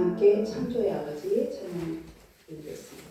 함께 창조의 아버지 찬양 드리겠습니다.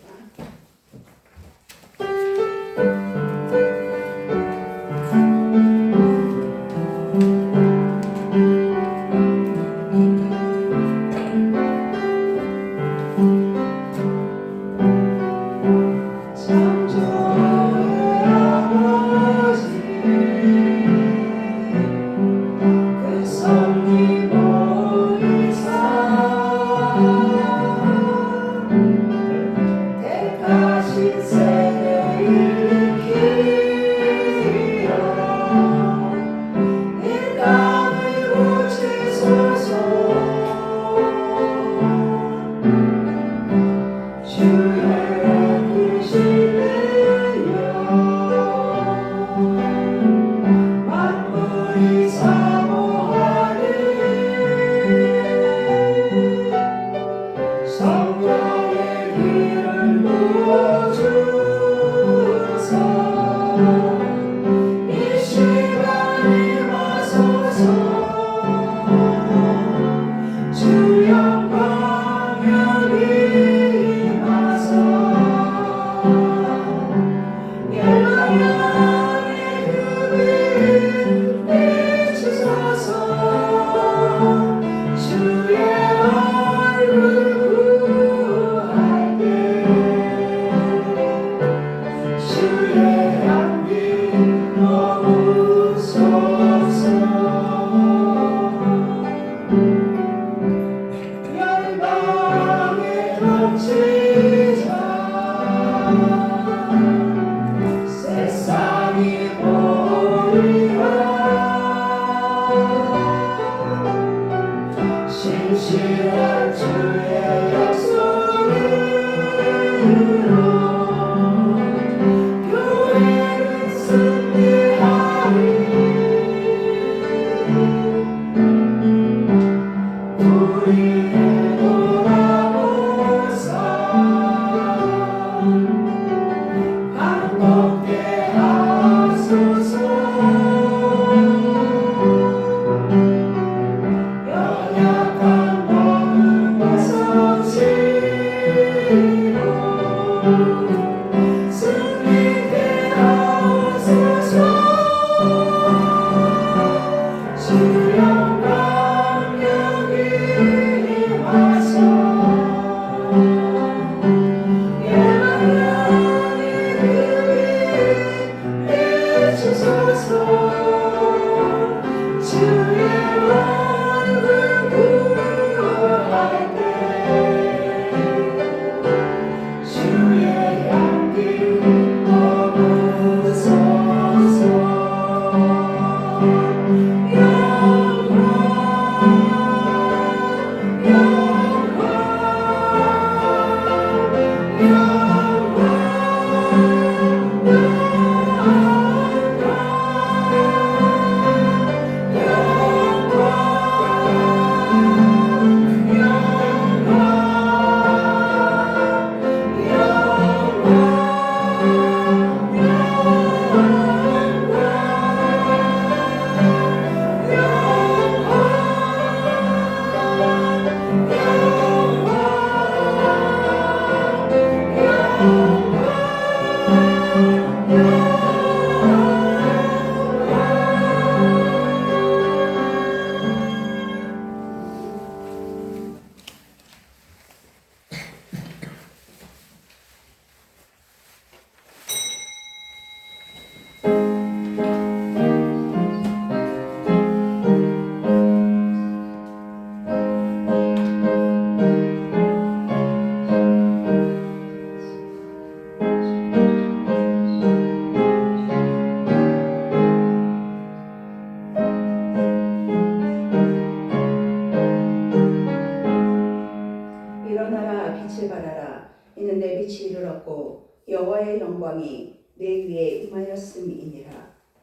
이는 내 빛이 이르렀고 여호와의 영광이 내 위에 임하였음이니라.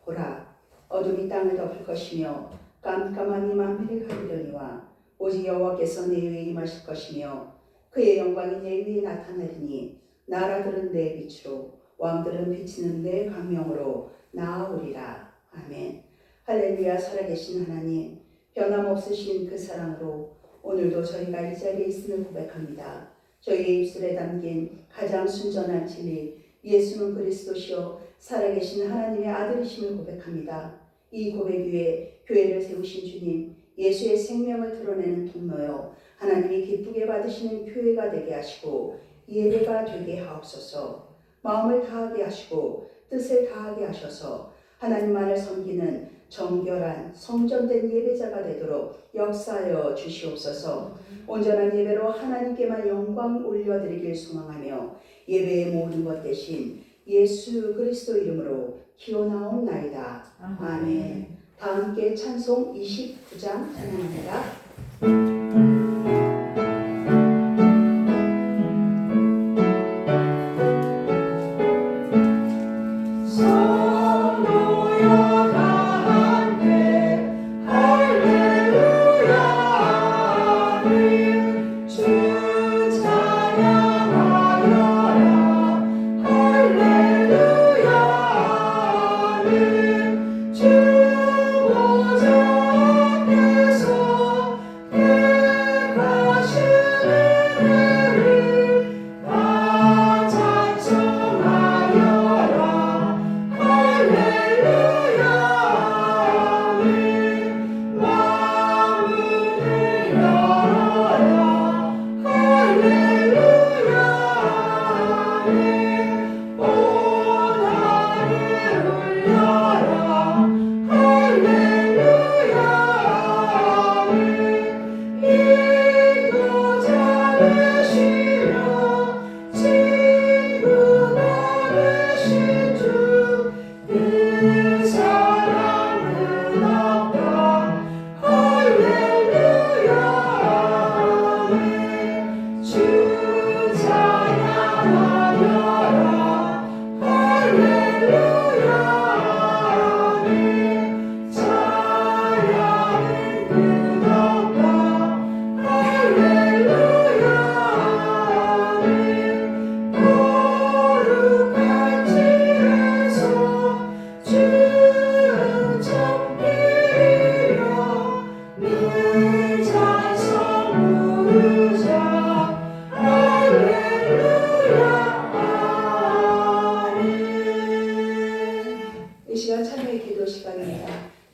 보라, 어둠이 땅을 덮을 것이며 깜깜함이 만민을 가리려니와 오직 여호와께서 내 위에 임하실 것이며 그의 영광이 내 위에 나타나리니 나라들은 내 빛으로 왕들은 비치는 내 광명으로 나아오리라. 아멘. 할렐루야. 살아계신 하나님, 변함없으신 그 사랑으로 오늘도 저희가 이 자리에 있음을 고백합니다. 저희의 입술에 담긴 가장 순전한 진리, 예수는 그리스도시요 살아계신 하나님의 아들이심을 고백합니다. 이 고백 위에 교회를 세우신 주님, 예수의 생명을 드러내는 통로요 하나님이 기쁘게 받으시는 교회가 되게 하시고 예배가 되게 하옵소서. 마음을 다하게 하시고 뜻을 다하게 하셔서 하나님만을 섬기는 정결한 성전된 예배자가 되도록 역사하여 주시옵소서. 온전한 예배로 하나님께만 영광 올려드리길 소망하며 예배의 모든 것 대신 예수 그리스도 이름으로 기원하옵나이다. 아멘. 다 함께 찬송 29장 찬양합니다.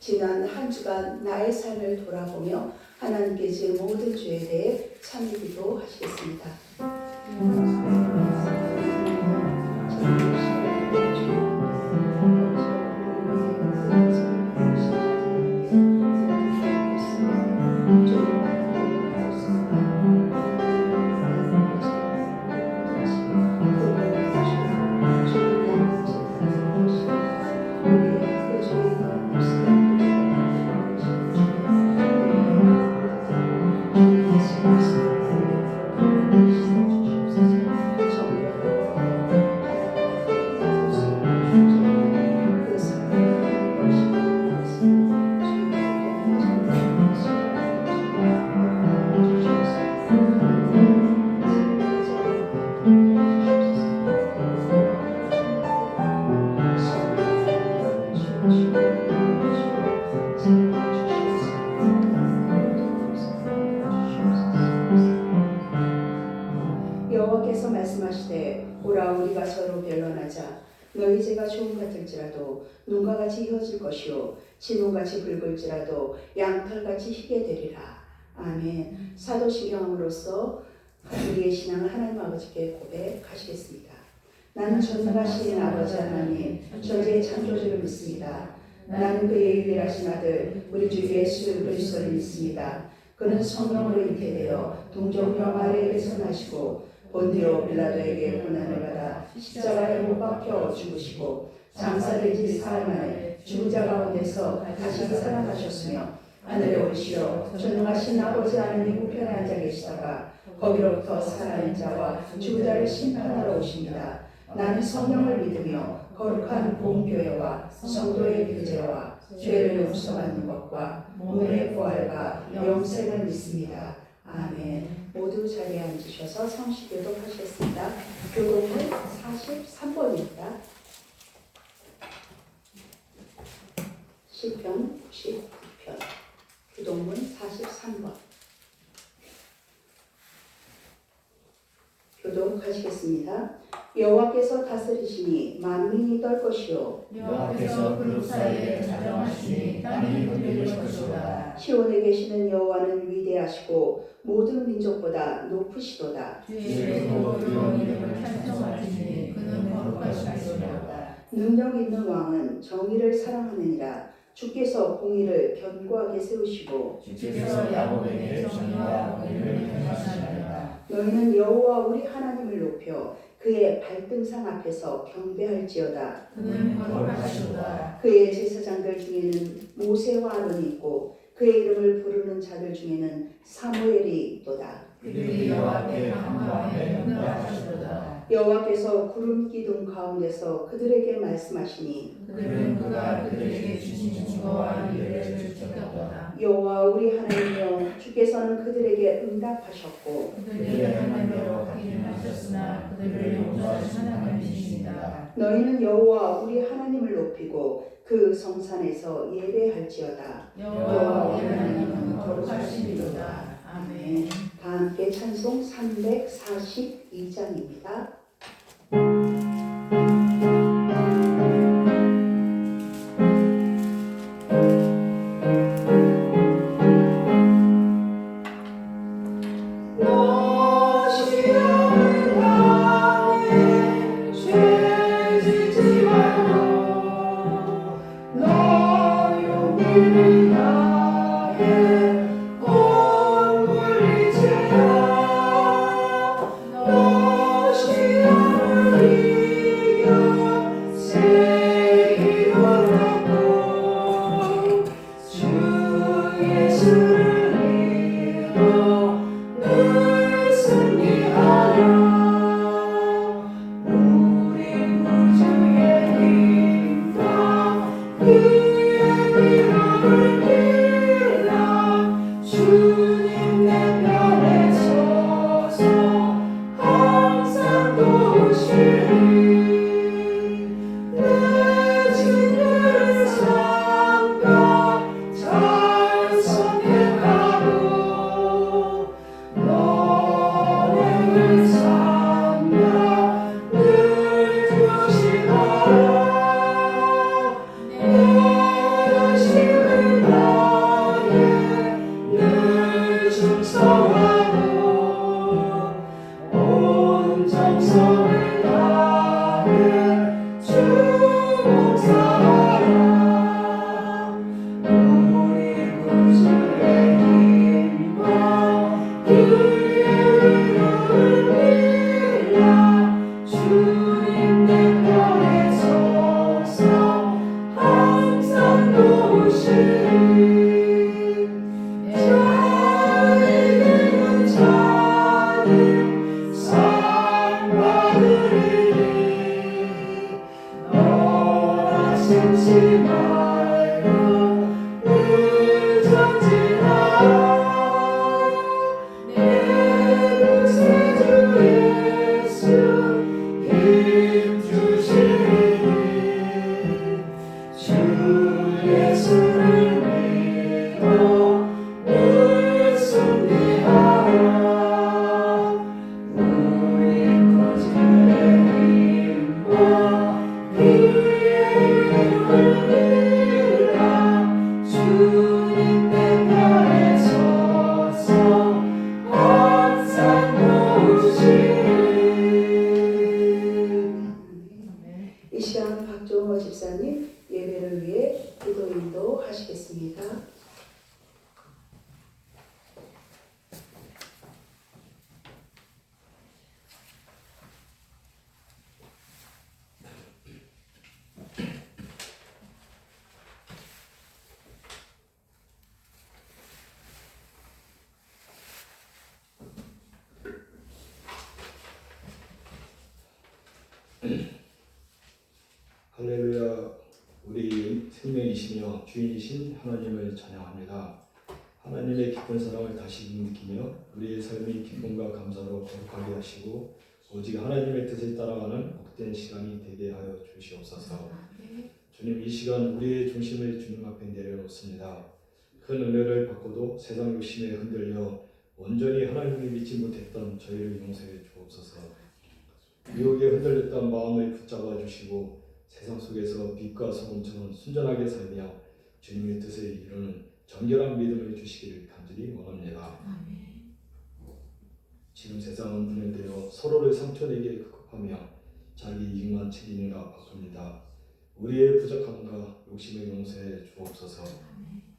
지난 한 주간 나의 삶을 돌아보며 하나님께 제 모든 죄에 대해 참여 기도하시겠습니다. 여호와께서 말씀하시되 오라 우리가 서로 변론하자. 너희 죄가 주홍 같을지라도 눈과 같이 휘어질 것이요 진홍같이 붉을지라도 양털같이 희게 되리라. 아멘. 사도신경함으로써 우리의 신앙을 하나님 아버지께 고백하시겠습니다. 나는 전능하신 아버지 하나님 전지의 창조주를 믿습니다. 나는 그의 유일하신 아들 우리 주 예수 그리스도를 믿습니다. 그는 성령으로 잉태되어 동정녀 마리아에게서 나시고 본디오 빌라도에게 고난을 받아 십자가에 못 박혀 죽으시고 장사를 지 사흘 만에 죽은 자 가운데서 다시 살아나셨으며 하늘에 오르시어 전능하신 아버지 하나님 우편에 앉아 계시다가 거기로부터 살아있는 자와 죽은 자를 심판하러 오십니다. 나는 성령을 믿으며 거룩한 공교회와 성도의 교제와 죄를 용서받는 것과 몸의 부활과 영생을 믿습니다. 아멘. 모두 자리에 앉으셔서 성시교도 하시겠습니다. 교독은 43번입니다. 시편 99편 교독문 43번 교독하시겠습니다. 여호와께서 다스리시니 만민이 떨 것이요 여호와께서 그룹 사이에 자정하시니 땅이 흔들릴 것이로다. 시온에 계시는 여호와는 위대하시고 모든 민족보다 높으시도다. 주의 크고 두려운 이름을 찬송하시니 그는 거룩하시리로다. 능력 있는 왕은 정의를 사랑하느니라. 주께서 공의를 견고하게 세우시고 주께서 야곱에게 정의와 공의를 행하시리로다. 너희는 여호와 우리 하나님을 높여 그의 발등상 앞에서 경배할지어다. 그는 거룩하시로다. 그의 제사장들 중에는 모세와 아론이 있고 그의 이름을 부르는 자들 중에는 사무엘이 있도다. 그들이 여호와 앞에 강구하며 응답하시로다. 여호와께서 구름 기둥 가운데서 그들에게 말씀하시니 그들은 그가 그들에게 주신 증거와 이르를 지켰도다. 여호와 우리 하나님이여 주께서는 그들에게 응답하셨고 그들이 하는 대로 하기는 하셨으나 그들을 용서하신 하나님이십니다. 너희는 여호와 우리 하나님을 높이고 그 성산에서 예배할지어다. 여호와 우리 하나님은 거룩하시리로다. 아멘. 다 함께 찬송 342장입니다. 이 시간 박종호 집사님 예배를 위해 기도 인도하시겠습니다. 할렐루야. 우리 생명이시며 주인이신 하나님을 찬양합니다. 하나님의 깊은 사랑을 다시 느끼며 우리의 삶이 기쁨과 감사로 거룩하게 하시고 오직 하나님의 뜻을 따라가는 복된 시간이 되게 하여 주시옵소서. 주님, 이 시간 우리의 중심을 주님 앞에 내려놓습니다. 큰 은혜를 받고도 세상 욕심에 흔들려 온전히 하나님을 믿지 못했던 저희를 용서해 주옵소서. 유혹에 흔들렸던 마음을 붙잡아 주시고 세상 속에서 빛과 소금처럼 순전하게 살며 주님의 뜻을 이루는 정결한 믿음을 주시기를 간절히 원합니다. 지금 세상은 분열되어 서로를 상처내게 급급하며 자기 이익만 챙기느라 바쁩니다. 우리의 부족함과 욕심을 용서해 주옵소서.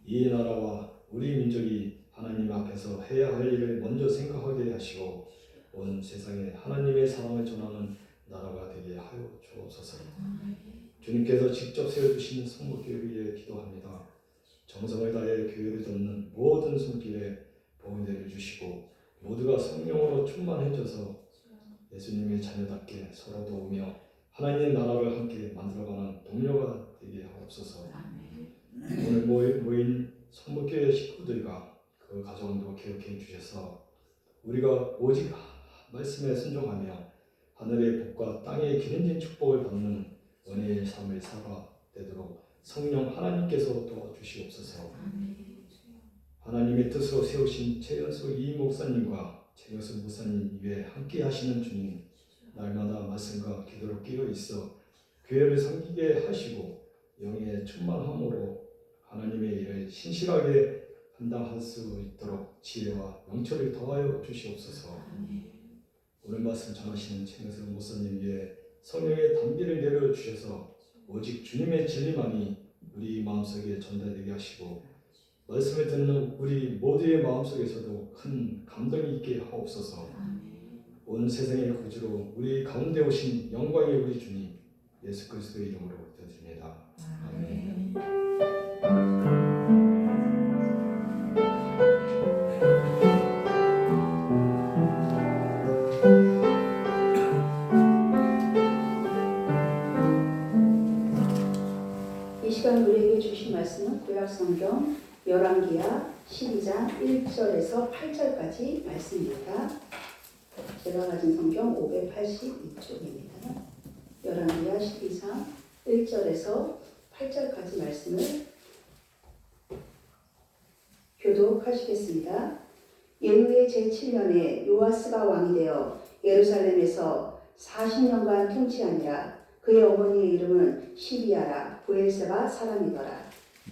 이 나라와 우리 민족이 하나님 앞에서 해야 할 일을 먼저 생각하게 하시고 온 세상에 하나님의 사랑을 전하는 나라가 되게 하여 주옵소서. 주님께서 직접 세워주신 성목교회 위해 기도합니다. 정성을 다해 교회를 돕는 모든 손길에 복을 내려주시고 모두가 성령으로 충만해져서 예수님의 자녀답게 서로 도우며 하나님의 나라를 함께 만들어가는 동료가 되게 하옵소서. 오늘 모인 성목교회 식구들과 그 가정도 기억해 주셔서 우리가 오직 말씀에 순종하며 하늘의 복과 땅의 기름진 축복을 받는 은혜의 삶을 살아내도록 성령 하나님께서 도와주시옵소서. 하나님의 뜻으로 세우신 최연소 이 목사님과 최경수 목사님 위에 함께 하시는 주님, 날마다 말씀과 기도로 끼어 있어 교회를 섬기게 하시고 영의 충만함으로 하나님의 일을 신실하게 감당할 수 있도록 지혜와 명철을 더하여 주시옵소서. 오늘 말씀 전하시는 최경수 목사님 위에 성령의 단비를 내려주셔서 오직 주님의 진리만이 우리 마음속에 전달되게 하시고 말씀을 듣는 우리 모두의 마음속에서도 큰 감동이 있게 하옵소서. 온 세상의 구주로 우리 가운데 오신 영광의 우리 주님 예수 그리스도의 이름으로 기도드립니다. 아멘. 이 시간 우리에게 주신 말씀은 구약성경 열왕기하 12장 1절에서 8절까지 말씀입니다. 제가 가진 성경 582쪽입니다. 열왕기하 12장 1절에서 8절까지 말씀을 교독하시겠습니다. 예후의 제7년에 요아스가 왕이 되어 예루살렘에서 40년간 통치하니라. 그의 어머니의 이름은 시비아라. 브엘세바 사람이더라.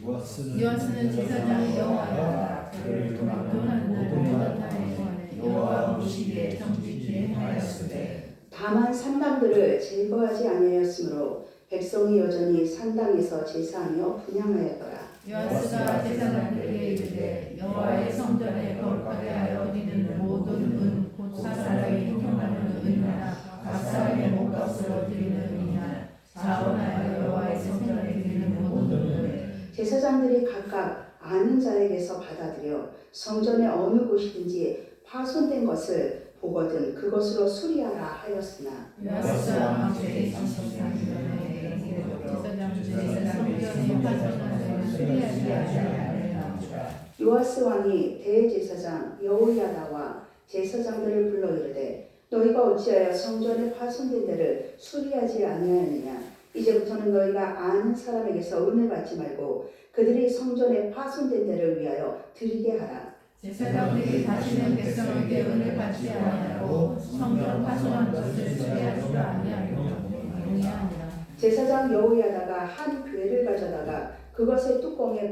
요아스는 제사장 여호와라. 그를 도망도는 모든 나라에 여호와 보시기에 정직히 행하였으되 다만 산당들을 제거하지 아니하였으므로 백성이 여전히 산당에서 제사하며 분향하였더라. 요아스가 제사장들에게 이르되 여호와의 성전에 거룩하게 하여 드리는 모든 은 곧 사람이 형통하는 은이나 각 사람의 몸값으로 드리는 은이나 자원하여 여호와의 성전에 드리는 모든 은 제사장들이 각각 아는 자에게서 받아들여 성전의 어느 곳이든지 파손된 것을 보거든 그것으로 수리하라 하였으나 요아스가 왕세에 33년에 제사장들이 성전에 파손한 것을 수리하지 아니하였느니라. 요아스 왕이 대제사장 여호야다와 제사장들을 불러 이르되 너희가 어찌하여 성전에 파손된 데를 수리하지 아니하였느냐. 이제부터는 너희가 아는 사람에게서 은을 받지 말고 그들이 성전에 파손된 데를 위하여 드리게 하라. 제사장들이 다시는 백성에게 은을 받지 아니하고 성전 파손한 것을 수리하지 아니하리라. 제사장 여호야다가 한 괴를 가져다가 그것의 뚜껑에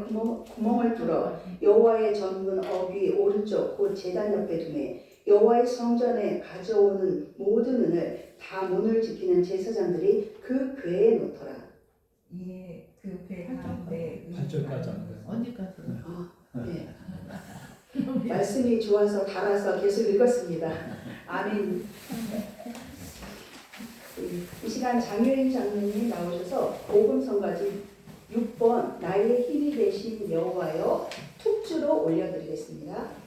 구멍을 뚫어 여호와의 전문 어귀 오른쪽 곧 제단 옆에 두매 여호와의 성전에 가져오는 모든 은을 다 문을 지키는 제사장들이 그 괴에 놓더라. 예, 그배 가운데 8절까지 안 돼요. 어디까지? 네. 말씀이 좋아서 달아서 계속 읽었습니다. 아멘. 이 시간 장효인 장로님이 나오셔서 복음성가지 6번 나의 힘이 되신 여호와여 툭주로 올려드리겠습니다.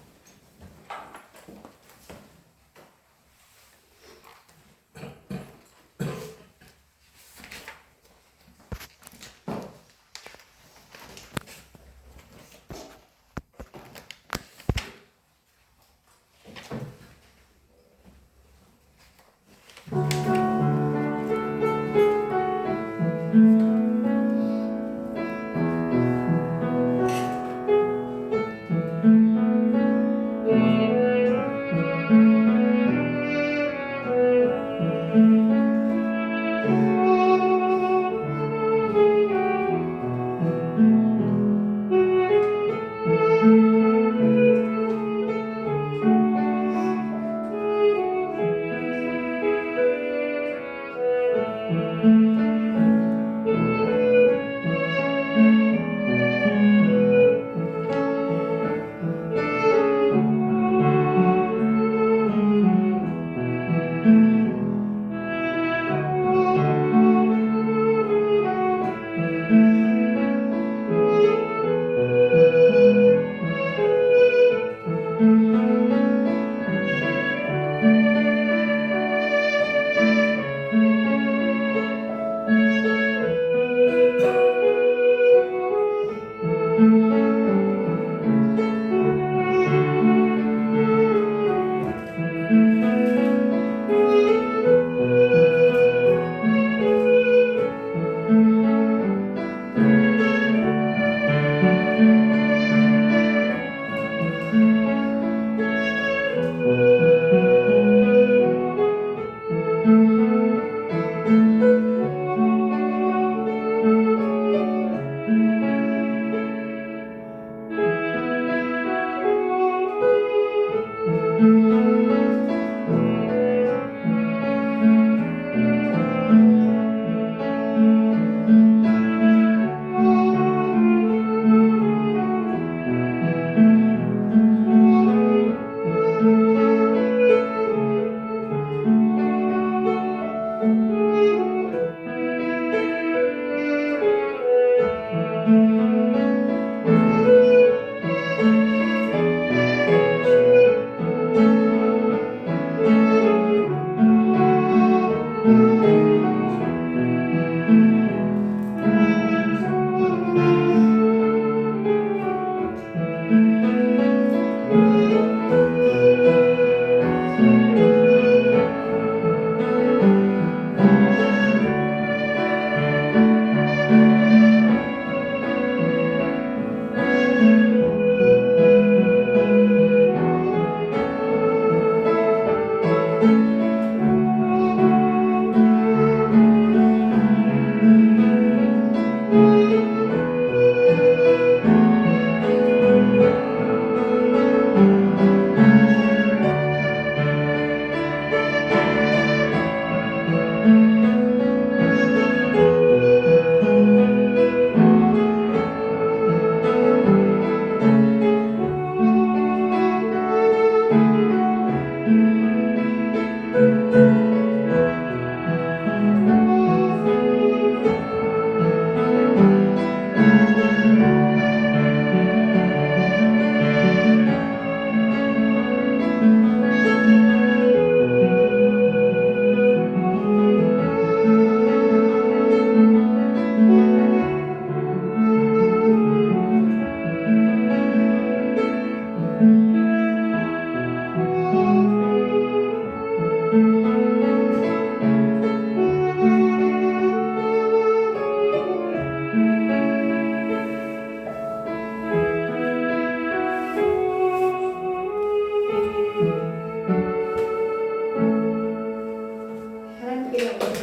하나님께 영광을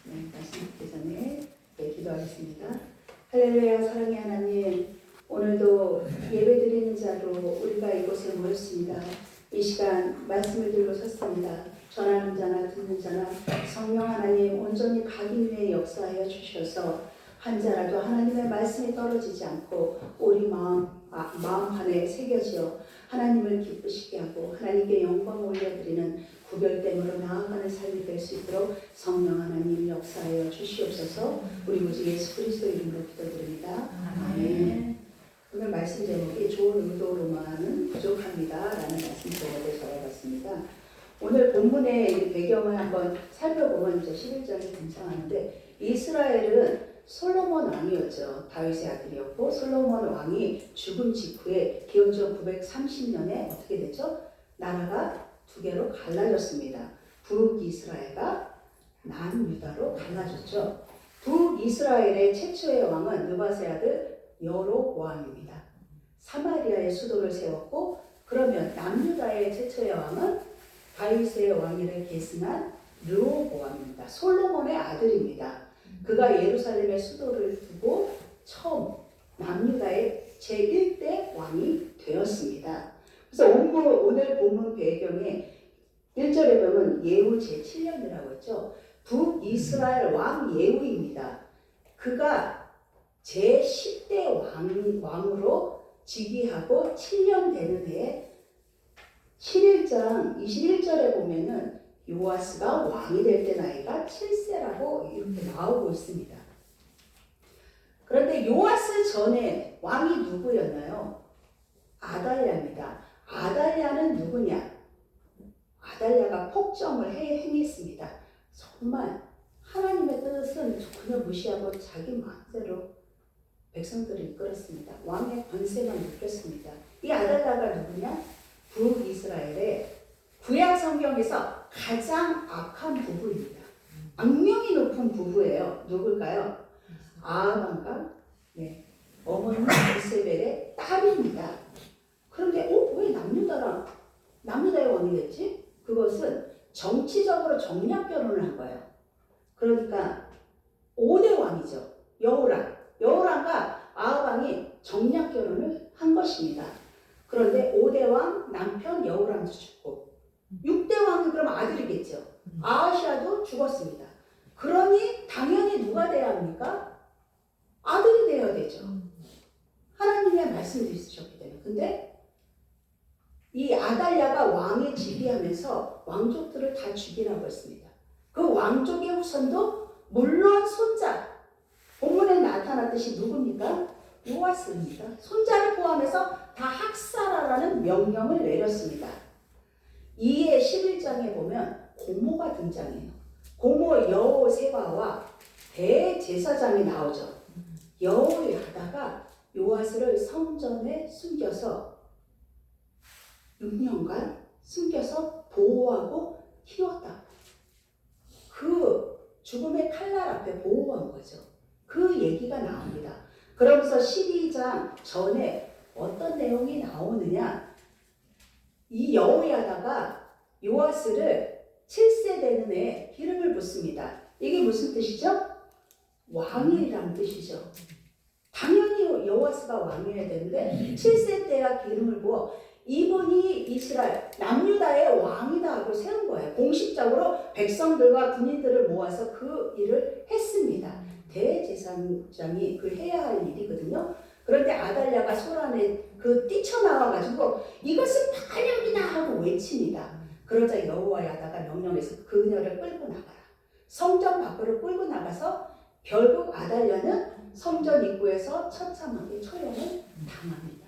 네, 말씀 듣기 전에 기도하겠습니다. 할렐루야. 사랑의 하나님, 오늘도 예배드리는 자로 우리가 이곳에 모였습니다. 이 시간 말씀을 들고 섰습니다. 전하는 자나 듣는 자나 성령 하나님 온전히 각인 위에 역사하여 주셔서 한 자라도 하나님의 말씀이 떨어지지 않고 우리 마음 안에 새겨져 하나님을 기쁘시게 하고 하나님께 영광 올려드리는 구별됨으로 나아가는 삶이 될 수 있도록 성령 하나님 역사하여 주시옵소서. 우리 구주 예수 그리스도 이름으로 기도드립니다. 아멘. 오늘 말씀 제목이 좋은 의도로만은 부족합니다 라는 말씀 제목을 적어봤습니다. 오늘 본문의 배경을 한번 살펴보면 이제 11장이 등장하는데, 이스라엘은 솔로몬 왕이었죠. 다윗의 아들이었고, 솔로몬 왕이 죽은 직후에 기원전 930년에 어떻게 됐죠? 나라가 두 개로 갈라졌습니다. 북이스라엘과 남유다로 갈라졌죠. 북이스라엘의 최초의 왕은 느밧의 아들 여로보암입니다. 사마리아의 수도를 세웠고, 그러면 남유다의 최초의 왕은 다윗의 왕위를 계승한 르호보암입니다. 솔로몬의 아들입니다. 그가 예루살렘의 수도를 두고 처음 남유다의 제1대 왕이 되었습니다. 그래서 오늘 본문 배경에 1절에 보면 예후 제7년이라고 했죠. 북이스라엘 왕 예후입니다. 그가 제10대 왕으로 즉위하고 7년 되는 해에 11장 21절에 보면은 요아스가 왕이 될 때 나이가 7세라고 이렇게 나오고 있습니다. 그런데 요아스 전에 왕이 누구였나요? 아달랴입니다. 아달랴는 누구냐? 아달랴가 폭정을 행했습니다. 정말 하나님의 뜻은 전혀 무시하고 자기 마음대로 백성들을 이끌었습니다. 왕의 권세만 느꼈습니다. 이 아달랴가 누구냐? 북이스라엘의 구약 성경에서 가장 악한 부부입니다. 악명이 높은 부부예요. 누굴까요? 아합과 어머니 이세벨의 딸입니다. 그런데 왜 남유다의 왕이 됐지? 그것은 정치적으로 정략 결혼을 한 거예요. 그러니까 5대 왕이죠. 여호람과 아합 왕이 정략 결혼을 결혼을 한 것입니다. 그런데 5대 왕 남편 여호람도 죽고 6대 왕이 그럼 아들이겠죠. 아하시아도 죽었습니다. 그러니 당연히 누가 돼야 합니까? 아들이 되어야 되죠. 하나님의 말씀도 있으셨기 때문에. 근데 이 아달랴가 왕에 즉위하면서 왕족들을 다 죽이라고 했습니다. 그 왕족의 후손도 물론 손자, 본문에 나타났듯이 누굽니까? 요아스입니다. 손자를 포함해서 다 학살하라는 명령을 내렸습니다. 이에 11장에 보면 고모가 등장해요. 고모 여호세바와 대제사장이 나오죠. 여호야다가 요아스를 성전에 숨겨서 6년간 숨겨서 보호하고 키웠다. 그 죽음의 칼날 앞에 보호한 거죠. 그 얘기가 나옵니다. 그러면서 12장 전에 어떤 내용이 나오느냐, 이 여호야다가 요아스를 7세 되는 해에 기름을 붓습니다. 이게 무슨 뜻이죠? 왕이라는 뜻이죠. 당연히 여호아스가 왕이어야 되는데 7세 때야 기름을 부어 이분이 이스라엘 남유다의 왕이다 하고 세운 거예요. 공식적으로 백성들과 군인들을 모아서 그 일을 했습니다. 대제사장이 그 해야 할 일이거든요. 그런데 아달랴가 소란에 뛰쳐나와가지고 이것은 반역이다 하고 외칩니다. 그러자 여호야다가 명령해서 그녀를 끌고 나가라. 성전 밖으로 끌고 나가서 결국 아달랴는 성전 입구에서 처참하게 처형을 당합니다.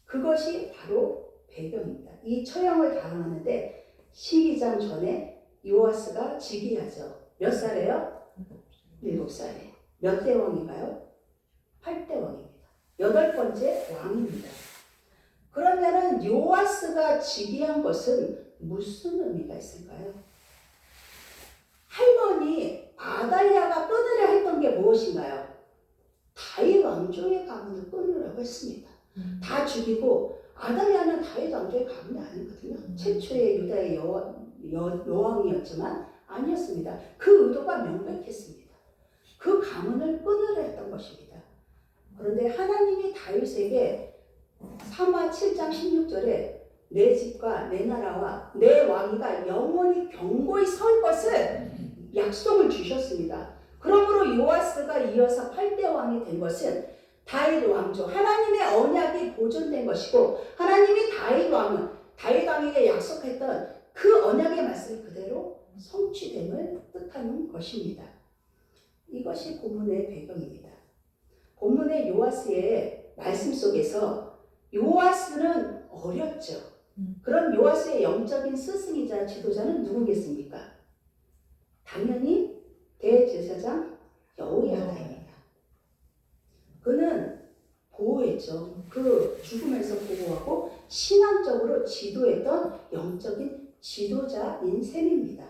그것이 바로 배경입니다. 이 처형을 당하는데 12장 전에 요아스가 즉위하죠. 몇 살이에요? 7살에. 몇 대 왕인가요? 8대 왕입니다. 8번째 왕입니다. 그러면은 요아스가 즉위한 것은 무슨 의미가 있을까요? 할머니 아달랴가 끊으려 했던 게 무엇인가요? 다윗 왕조의 가문을 끊으려고 했습니다. 다 죽이고 아달랴는 다윗 왕조의 가문이 아니거든요. 최초의 유다의 여왕이었지만 아니었습니다. 그 의도가 명백했습니다. 그 가문을 끊으려 했던 것입니다. 그런데 하나님이 다윗에게 사마 7장 16절에 내 집과 내 나라와 내 왕위가 영원히 견고히 설 것을 약속을 주셨습니다. 그러므로 요아스가 이어서 8대 왕이 된 것은 다윗 왕조, 하나님의 언약이 보존된 것이고 하나님이 다윗 왕에게 약속했던 그 언약의 말씀이 그대로 성취됨을 뜻하는 것입니다. 이것이 본문의 배경입니다. 본문의 요아스의 말씀 속에서 요아스는 어렸죠. 그럼 요아스의 영적인 스승이자 지도자는 누구겠습니까? 당연히 대제사장 여호야다입니다. 그는 보호했죠. 그 죽음에서 보호하고 신앙적으로 지도했던 영적인 지도자인 셈입니다.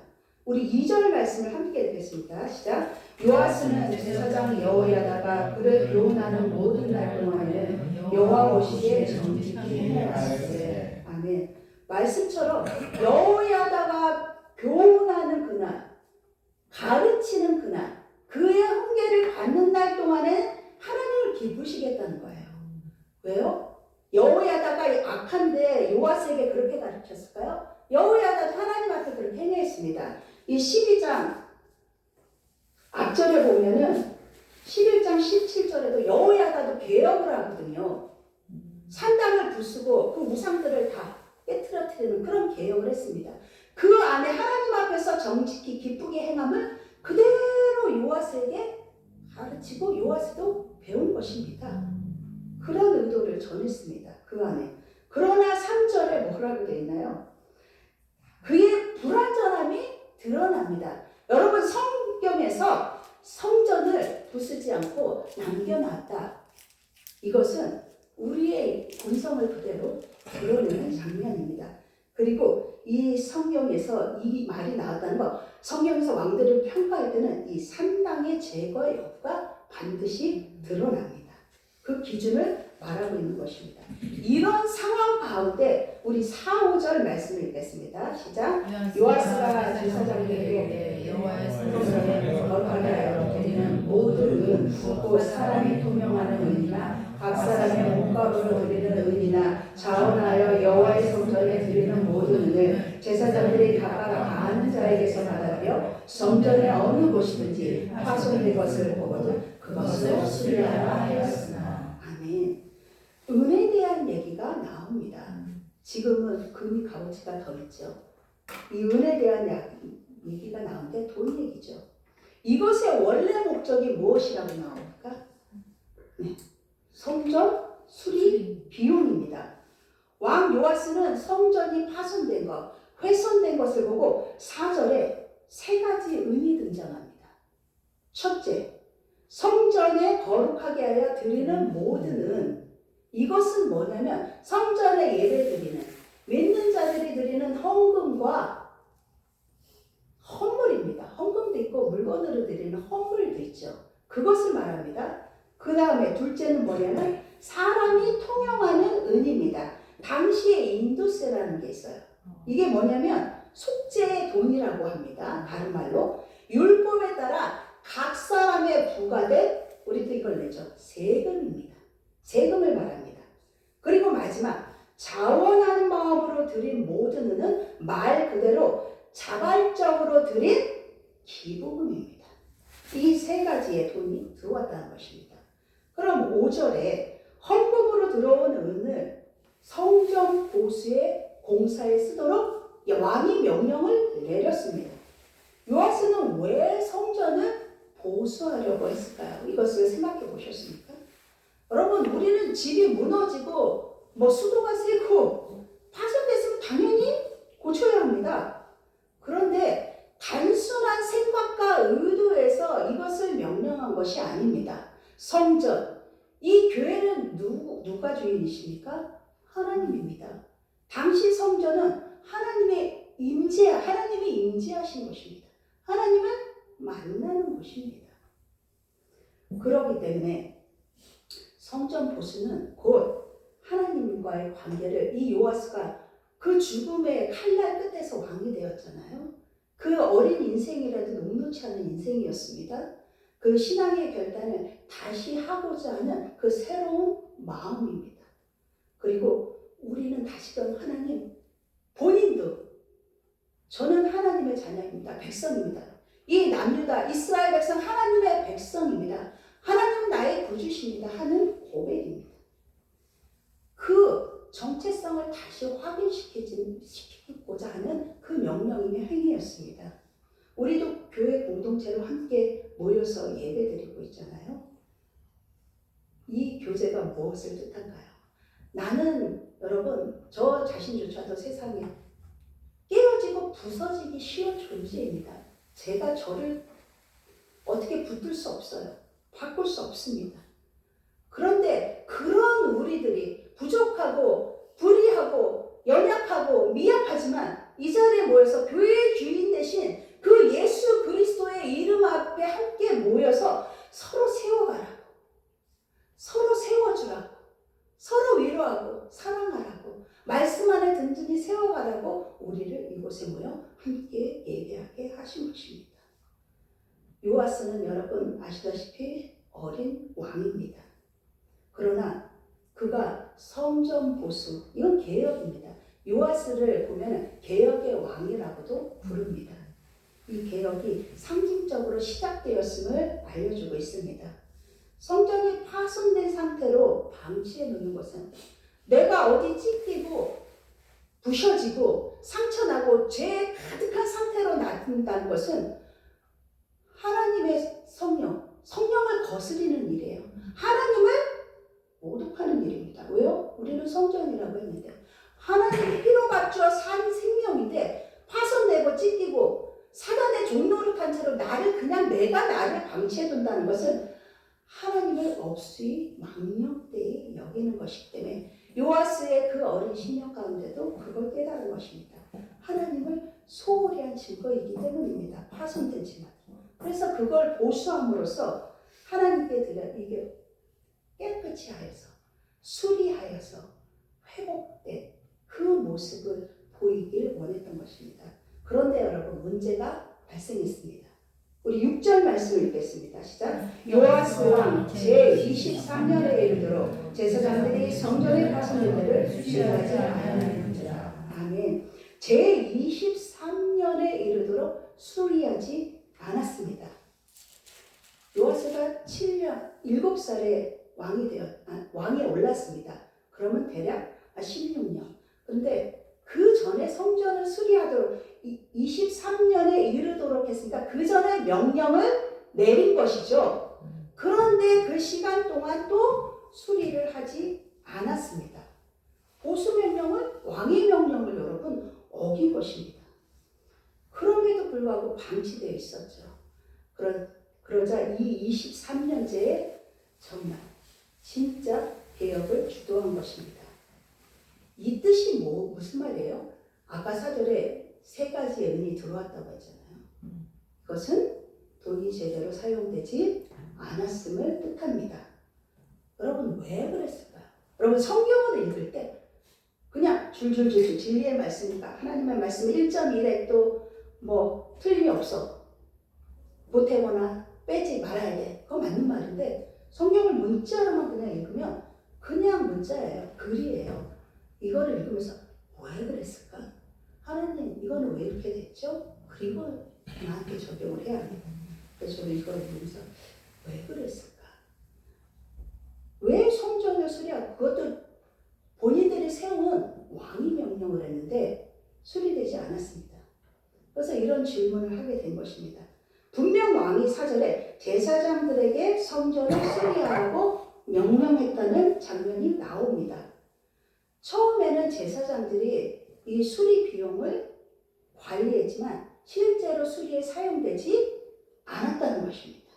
우리 2절 말씀을 함께 읽겠습니다. 시작. 요아스는 제사장 여호야다가 그를 교훈하는 모든 날 동안에는 여호와 보시기에 정직히 행하였으되. 아멘. 말씀처럼 여호야다가 교훈하는 그날, 가르치는 그날, 그의 훈계를 받는 날 동안에 하나님을 기쁘시겠다는 거예요. 왜요? 여호야다가 악한데 요아스에게 그렇게 가르쳤을까요? 여호야다도 하나님한테 그렇게 행했습니다. 이 12장 앞절에 보면은 11장 17절에도 여호야다도 개혁을 하거든요. 산당을 부수고 그 우상들을 다 깨트려뜨리는 그런 개혁을 했습니다. 그 안에 하나님 앞에서 정직히 기쁘게 행함을 그대로 요아스에게 가르치고 요아스도 배운 것입니다. 그런 의도를 전했습니다. 그 안에. 그러나 3절에 뭐라고 되어 있나요? 그의 불완전함이 드러납니다. 여러분 성경에서 성전을 부수지 않고 남겨놨다. 이것은 우리의 본성을 그대로 드러내는 장면입니다. 그리고 이 성경에서 이 말이 나왔다는 것, 성경에서 왕들을 평가할 때는 이 산당의 제거 여부가 반드시 드러납니다. 그 기준을 말하고 있는 것입니다. 이런 상황 가운데 우리 4, 5절 말씀을 읽겠습니다. 시작. 요아스가 제사장에게 여호와의 성전에 거룩하게 하여 드리는 모든 은 곧 사람이 통용하는 은이나 각 사람의 몸값으로 드리는 은이나 자원하여 여호와의 성전에 드리는 모든 은을 제사장들이 각각 아는 자에게서 받아들여 성전의 어느 곳이든지 파손된 것을 보거든 그것을 수리하라 하였으나. 아멘. 은에 대한 얘기가 나옵니다. 지금은 금이 값어치가 더 있죠. 이 은에 대한 얘기가 나오는데 돈 얘기죠. 이것의 원래 목적이 무엇이라고 나옵니까? 네. 성전 수리 비용입니다. 왕 요아스는 성전이 파손된 것, 훼손된 것을 보고 4절에 세 가지 은이 등장합니다. 첫째, 성전에 거룩하게 하여 드리는 모든 은. 이것은 뭐냐면 성전에 예배드리는 믿는 자들이 드리는 헌금과 헌물입니다. 헌금도 있고 물건으로 드리는 헌물도 있죠. 그것을 말합니다. 그 다음에 둘째는 뭐냐면 사람이 통용하는 은입니다. 당시에 인도세라는 게 있어요. 이게 뭐냐면 속죄의 돈이라고 합니다. 다른 말로 율법에 따라 각 사람의 부과된, 우리도 이걸 내죠, 세금입니다. 세금을 말합니다. 그리고 마지막 자원하는 마음으로 드린 모든 은은 말 그대로 자발적으로 드린 기부금입니다. 이 세 가지의 돈이 들어왔다는 것입니다. 그럼 5절에 헌금으로 들어온 은을 성전 보수의 공사에 쓰도록 왕이 명령을 내렸습니다. 요아스는 왜 성전을 보수하려고 했을까요? 이것을 생각해 보셨습니까? 여러분, 우리는 집이 무너지고 수도가 새고 파손됐으면 당연히 고쳐야 합니다. 그런데 단순한 생각과 의도에서 이것을 명령한 것이 아닙니다. 성전, 이 교회는 누가 주인이십니까? 하나님입니다. 당시 성전은 하나님이 임재하신 것입니다. 하나님을 만나는 곳입니다. 그렇기 때문에 성전 보수는 곧 하나님과의 관계를, 이 요아스가 그 죽음의 칼날 끝에서 왕이 되었잖아요. 그 어린 인생이라도 녹록치 않은 인생이었습니다. 그 신앙의 결단을 다시 하고자 하는 그 새로운 마음입니다. 그리고 우리는 다시금 하나님, 본인도 저는 하나님의 자녀입니다. 백성입니다. 이 남유다 이스라엘 백성 하나님의 백성입니다. 하나님은 나의 구주십니다 하는 고백입니다. 그 정체성을 다시 확인시키고자 하는 그 명령임의 행위였습니다. 우리도 교회 공동체로 함께 모여서 예배드리고 있잖아요. 이 교제가 무엇을 뜻한가요? 나는, 여러분, 저 자신조차도 세상에 깨어지고 부서지기 쉬운 존재입니다. 제가 저를 어떻게 붙들 수 없어요. 바꿀 수 없습니다. 그런데 그런 우리들이 부족하고 불의하고 연약하고 미약하지만 이 자리에 모여서 교회의 주인 대신 그 예수 그리스도의 이름 앞에 함께 모여서 서로 세워가라고, 서로 세워주라고, 서로 위로하고 사랑하라고, 말씀 안에 든든히 세워가라고 우리를 이곳에 모여 함께 예배하게 하신 것입니다. 요아스는 여러분 아시다시피 어린 왕입니다. 그러나 그가 성전 보수, 이건 개혁입니다. 요아스를 보면 개혁의 왕이라고도 부릅니다. 이 개혁이 상징적으로 시작되었음을 알려주고 있습니다. 성전이 파손된 상태로 방치해 놓는 것은 내가 어디 찢기고 부셔지고 상처나고 죄 가득한 상태로 놔둔다는 것은 하나님의 성령을 거스리는 일이에요. 하나님을 모독하는 일입니다. 왜요? 우리는 성전이라고 했는데 하나님의 피로 갖추어 산 생명인데 파손되고 찢기고 사단의 종노릇한 채로 내가 나를 방치해 둔다는 것은 하나님을 없이 망령되이 여기는 것이기 때문에 요아스의 그 어린 심령 가운데도 그걸 깨달은 것입니다. 하나님을 소홀히 한 증거이기 때문입니다. 파손되지만. 그래서 그걸 보수함으로써 하나님께 드려 이게 깨끗이 하여서 수리하여서 회복된 그 모습을 보이길 원했던 것입니다. 그런데 여러분 문제가 발생했습니다. 우리 6절 말씀을 읽겠습니다. 시작. 요아스 왕 제23년에 이르도록 제사장들이 성전의 파수꾼들을 수리하지 아니하는지라. 아멘. 제23년에 이르도록 수리하지 않았습니다. 요아스가 7살에 왕에 올랐습니다. 그러면 대략 16년. 근데 그 전에 성전을 수리하도록 23년에 이르도록 했으니까 그 전에 명령을 내린 것이죠. 그런데 그 시간 동안 또 수리를 하지 않았습니다. 보수 명령은 왕의 명령을 여러분 어긴 것입니다. 그럼에도 불구하고 방치되어 있었죠. 그러자 이 23년째에 정말 진짜 개혁을 주도한 것입니다. 이 뜻이 무슨 말이에요? 아까 4절에 3가지의 은이 들어왔다고 했잖아요. 그것은 돈이 제대로 사용되지 않았음을 뜻합니다. 여러분 왜 그랬을까요? 여러분 성경을 읽을 때 그냥 줄줄줄줄 진리의 말씀이니까 하나님의 말씀 1.1에 또 뭐 틀림이 없어. 보태거나 빼지 말아야 돼. 그거 맞는 말인데 성경을 문자로만 그냥 읽으면 그냥 문자예요. 글이에요. 이거를 읽으면서 왜 그랬을까? 하나님 이거는 왜 이렇게 됐죠? 그리고 나한테 적용을 해야 합니다. 그래서 저는 이걸 읽으면서 왜 그랬을까? 왜 성전을 수리하고 그것도 본인들이 세운 왕이 명령을 했는데 수리되지 않았습니다. 그래서 이런 질문을 하게 된 것입니다. 분명 왕이 4절에 제사장들에게 성전을 수리하라고 명령했다는 장면이 나옵니다. 처음에는 제사장들이 이 수리 비용을 관리했지만 실제로 수리에 사용되지 않았다는 것입니다.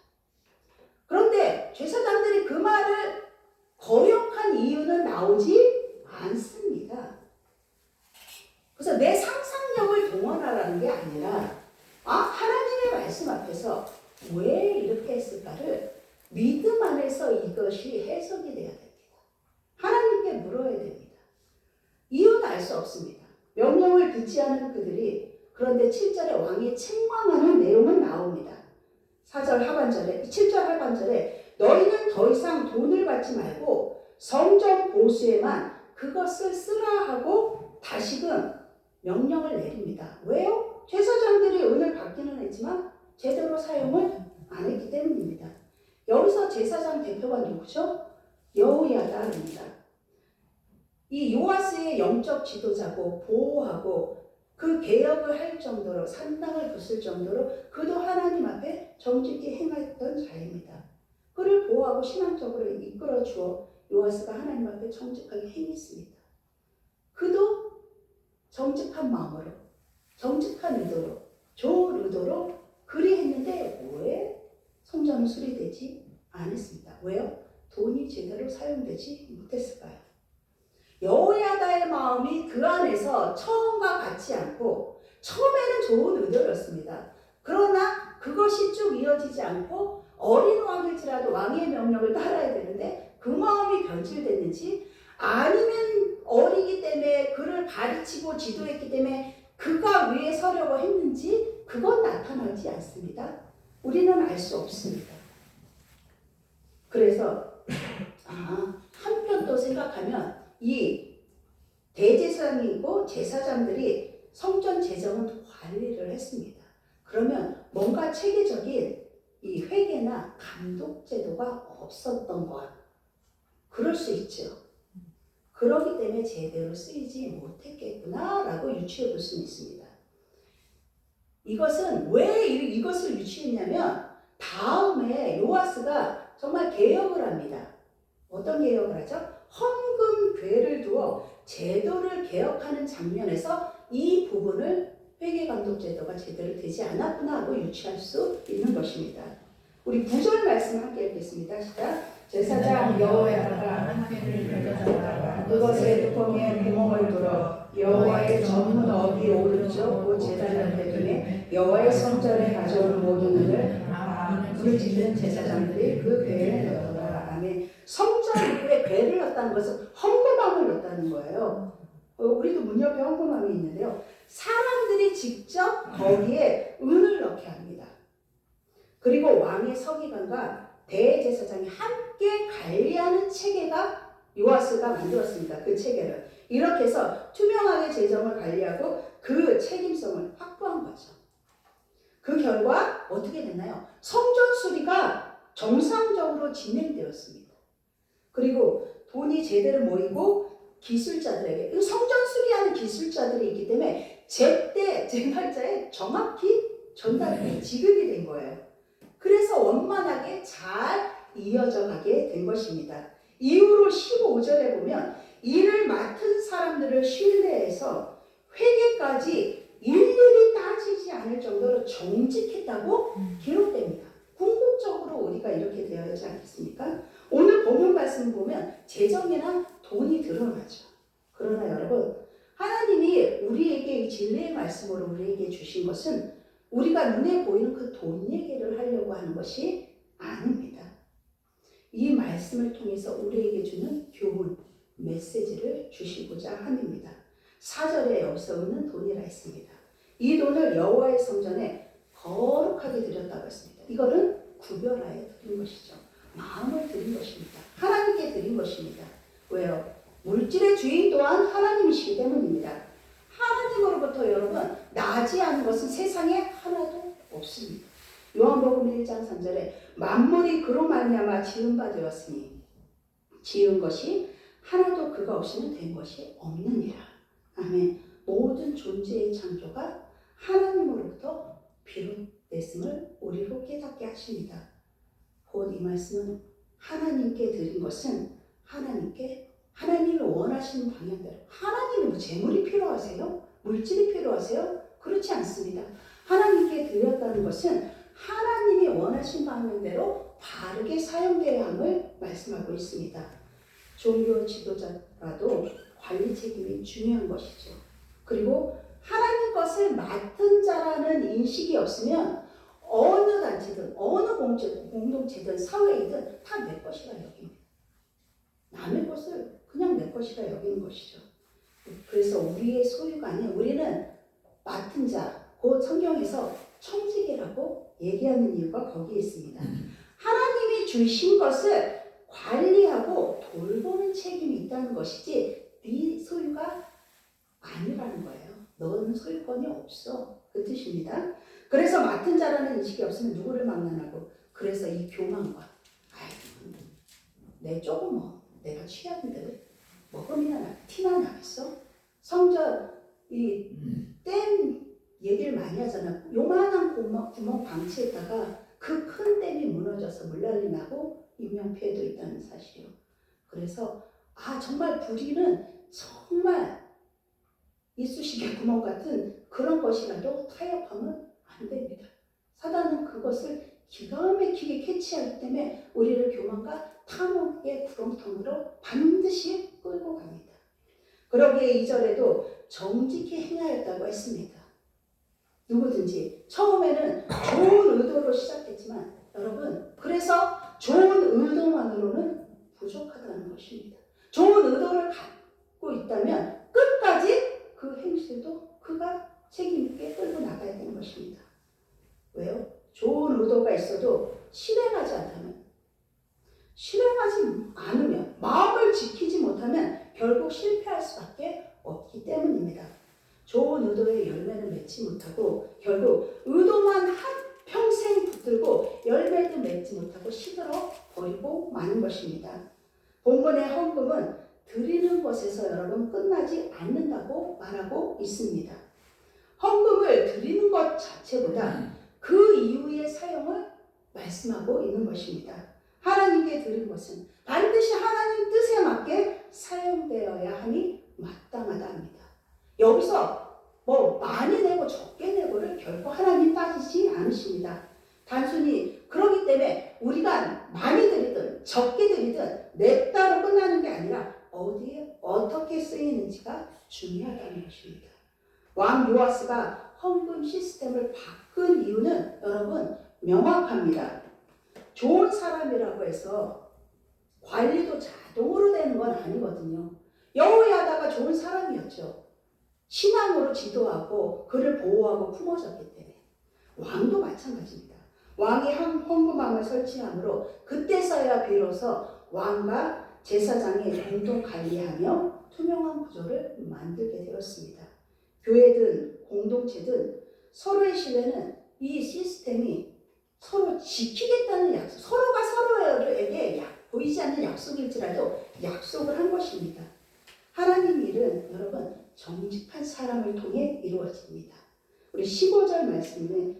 그런데 제사장들이 그 말을 거역한 이유는 나오지 않습니다. 그래서 내 상상력을 동원하라는 게 아니라 하나님의 말씀 앞에서 왜 이렇게 했을까를 믿음 안에서 이것이 해석이 돼야 됩니다. 하나님께 물어야 됩니다. 이유는 알 수 없습니다. 명령을 듣지 않은 그들이 그런데 7절에 왕이 책망하는 내용은 나옵니다. 7절 하반절에 너희는 더 이상 돈을 받지 말고 성전 보수에만 그것을 쓰라 하고 다시금 명령을 내립니다. 왜요? 제사장들이 은을 받기는 했지만 제대로 사용을 안 했기 때문입니다. 여기서 제사장 대표가 누구죠? 여호야다입니다. 이 요아스의 영적 지도자고 보호하고 그 개혁을 할 정도로 산당을 부술 정도로 그도 하나님 앞에 정직히 행했던 자입니다. 그를 보호하고 신앙적으로 이끌어 주어 요아스가 하나님 앞에 정직하게 행했습니다. 그도 정직한 마음으로 정직한 의도로 좋은 의도로 그리 했는데 왜 성전은 수리되지 않았습니다. 왜요? 돈이 제대로 사용되지 못했을까요? 여호야다의 마음이 그 안에서 처음과 같지 않고 처음에는 좋은 의도였습니다. 그러나 그것이 쭉 이어지지 않고 어린 왕일지라도 왕의 명령을 따라야 되는데 그 마음이 변질됐는지 아니면 어리기 때문에 그를 가르치고 지도했기 때문에 그가 위에 서려고 했는지 그건 나타나지 않습니다. 우리는 알 수 없습니다. 그래서 한편 또 생각하면 이 대제사장이고 제사장들이 성전 재정은 관리를 했습니다. 그러면 뭔가 체계적인 이 회계나 감독 제도가 없었던 것. 그럴 수 있죠. 그렇기 때문에 제대로 쓰이지 못했겠구나라고 유추해 볼 수 있습니다. 이것은 왜 이것을 유추했냐면 다음에 요아스가 정말 개혁을 합니다. 어떤 개혁을 하죠? 헌금궤를 두어 제도를 개혁하는 장면에서 이 부분을 회계감독제도가 제대로 되지 않았구나 하고 유추할 수 있는 것입니다. 우리 9절 말씀 함께 읽겠습니다. 시작. 제사장 여호야다가 그것의 뚜껑에 구멍을 뚫어 여호와의 전문 어귀 오른쪽 곧 제사장 대중에 여호와의 성전에 가져오는 모든 은을 불을 지피는 제사장들이 그 궤에 넣어라. 아멘. 성전 입구에 궤를 넣었다는 것은 헌금함을 넣었다는 거예요. 우리도 문 옆에 헌금함이 있는데요. 사람들이 직접 거기에 은을 넣게 합니다. 그리고 왕의 서기관과 대제사장이 함께 관리하는 체계가 요아스가 만들었습니다. 그 체계를. 이렇게 해서 투명하게 재정을 관리하고 그 책임성을 확보한 거죠. 그 결과 어떻게 됐나요? 성전 수리가 정상적으로 진행되었습니다. 그리고 돈이 제대로 모이고 기술자들에게, 성전 수리하는 기술자들이 있기 때문에 제때 제날짜에 정확히 전달이 지급이 된 거예요. 그래서 원만하게 잘 이어져 가게 된 것입니다. 이후로 15절에 보면 일을 맡은 사람들을 신뢰해서 회계까지 일일이 따지지 않을 정도로 정직했다고 기록됩니다. 궁극적으로 우리가 이렇게 되어야 하지 않겠습니까? 오늘 본문 말씀 보면 재정이나 돈이 드러나죠. 그러나 여러분, 하나님이 우리에게 진리의 말씀으로 우리에게 주신 것은 우리가 눈에 보이는 그 돈 얘기를 하려고 하는 것이 아닙니다. 이 말씀을 통해서 우리에게 주는 교훈, 메시지를 주시고자 함입니다. 4절에 여기서 은은 돈이라 했습니다. 이 돈을 여호와의 성전에 거룩하게 드렸다고 했습니다. 이거는 구별하여 드린 것이죠. 마음을 드린 것입니다. 하나님께 드린 것입니다. 왜요? 물질의 주인 또한 하나님이시기 때문입니다. 하나님으로부터 여러분 나지 않은 것은 세상에 하나도 없습니다. 요한복음 1장 3절에 만물이 그로 말미암아 지은 바 되었으니 지은 것이 하나도 그가 없이는 된 것이 없느니라. 아멘. 모든 존재의 창조가 하나님으로부터 비롯됐음을 우리로 깨닫게 하십니다. 곧 이 말씀은 하나님께 드린 것은 하나님이 원하시는 방향대로, 하나님이 뭐 재물이 필요하세요? 물질이 필요하세요? 그렇지 않습니다. 하나님께 드렸다는 것은 하나님이 원하신 방향대로 바르게 사용되어야 함을 말씀하고 있습니다. 종교 지도자라도 관리 책임이 중요한 것이죠. 그리고 하나님 것을 맡은 자라는 인식이 없으면 어느 단체든 어느 공동체든 사회이든 다 내 것이라 여깁니다. 남의 것을 그냥 내 것이라 여기는 것이죠. 그래서 우리의 소유가 아닌 우리는 맡은 자, 곧 성경에서 청직이라고 얘기하는 이유가 거기에 있습니다. 하나님이 주신 것을 관리하고 돌보는 책임이 있다는 것이지 네 소유가 아니라는 거예요. 너는 소유권이 없어. 그 뜻입니다. 그래서 맡은 자라는 인식이 없으면 누구를 막론하고, 그래서 이 교만과 내 조금 내가 취한들 먹으면 티나 나겠어? 성전 댐 얘기를 많이 하잖아. 요만한 구멍 방치했다가 그 큰 댐이 무너져서 물난리 나고 인명피해도 있다는 사실이요. 그래서 정말 불의는 정말 이쑤시개 구멍 같은 그런 것이라도 타협하면 안 됩니다. 사단은 그것을 기가 막히게 캐치하기 때문에 우리를 교만과 탐욕의 구렁텅이로 반드시 끌고 갑니다. 그러기에 2절에도 정직히 행하였다고 했습니다. 누구든지 처음에는 좋은 의도로 시작했지만 여러분, 그래서 좋은 의도만으로는 부족하다는 것입니다. 좋은 의도를 갖고 있다면 끝까지 그 행실도 그가 책임있게 끌고 나가야 되는 것입니다. 왜요? 좋은 의도가 있어도 실행하지 않으면 마음을 지키지 못하면 결국 실패할 수밖에 없기 때문입니다. 좋은 의도의 열매는 맺지 못하고 결국 의도만 한평생 붙들고 열매도 맺지 못하고 시들어 버리고 마는 것입니다. 본문의 헌금은 드리는 것에서 여러분 끝나지 않는다고 말하고 있습니다. 헌금을 드리는 것 자체보다 그 이후의 사용을 말씀하고 있는 것입니다. 하나님께 드린 것은 반드시 하나님 뜻에 맞게 사용되어야 하니 마땅하다 합니다. 여기서 많이 내고 적게 내고를 결코 하나님 따지지 않으십니다. 단순히 그렇기 때문에 우리가 많이 드리든 적게 드리든 냈다로 끝나는 게 아니라 어디에 어떻게 쓰이는지가 중요하다는 것입니다. 왕 요아스가 헌금 시스템을 바꾼 이유는 여러분 명확합니다. 좋은 사람이라고 해서 관리도 자동으로 되는 건 아니거든요. 여호야다가 좋은 사람이었죠. 신앙으로 지도하고 그를 보호하고 품어줬기 때문에. 왕도 마찬가지입니다. 왕이 헌금함을 설치하므로 그때서야 비로소 왕과 제사장이 공동 관리하며 투명한 구조를 만들게 되었습니다. 교회든 공동체든 서로의 신뢰는 이 시스템이 서로 지키겠다는 약속, 서로가 서로에게 보이지 않는 약속일지라도 약속을 한 것입니다. 하나님 일은 여러분 정직한 사람을 통해 이루어집니다. 우리 15절 말씀에